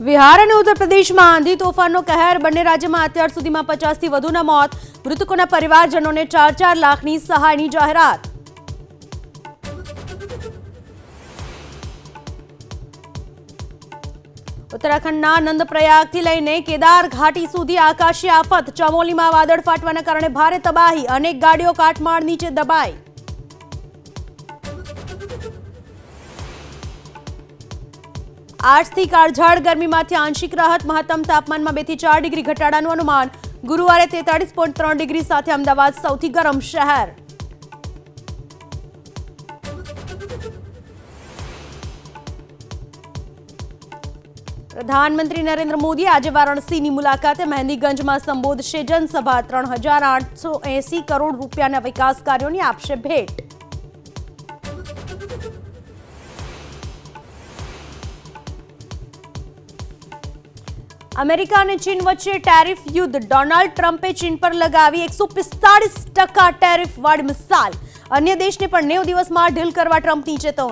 બિહાર અને ઉત્તર પ્રદેશમાં આંધી તોફાનનો કહેર, બંને રાજ્યમાં અત્યાર સુધીમાં 50થી વધુના મોત, મૃતકોના પરિવારજનોને 4-4 લાખની સહાયની જાહેરાત. ઉત્તરાખંડના નંદપ્રયાગથી લઈને કેદાર ઘાટી સુધી આકાશી આફત, ચમોલીમાં વાદળ ફાટવાના કારણે ભારે તબાહી, અનેક ગાડીઓ કાટમાળ નીચે દબાઈ. આજથી કાળઝાળ ગરમીમાંથી આંશિક રાહત, મહત્તમ તાપમાનમાં 2 થી 4 ડિગ્રી ઘટાડાનું અનુમાન. ગુરુવારે 43.3 ડિગ્રી સાથે અમદાવાદ સૌથી ગરમ શહેર. પ્રધાનમંત્રી નરેન્દ્ર મોદી આજે વારાણસીની મુલાકાતે, મહેંદીગંજમાં સંબોધશે જનસભા. 3,880 કરોડ રૂપિયાના વિકાસ કાર્યોની આપશે ભેટ. અમેરિકા અને ચીન વચ્ચે ટેરિફ યુદ્ધ, ડોનાલ્ડ ટ્રમ્પે ચીન પર લગાવી 145% ટેરિફ વાળી મિસાઇલ. અન્ય દેશને પણ 90 દિવસમાં ઢીલ કરવા ટ્રમ્પની ચેતવણી.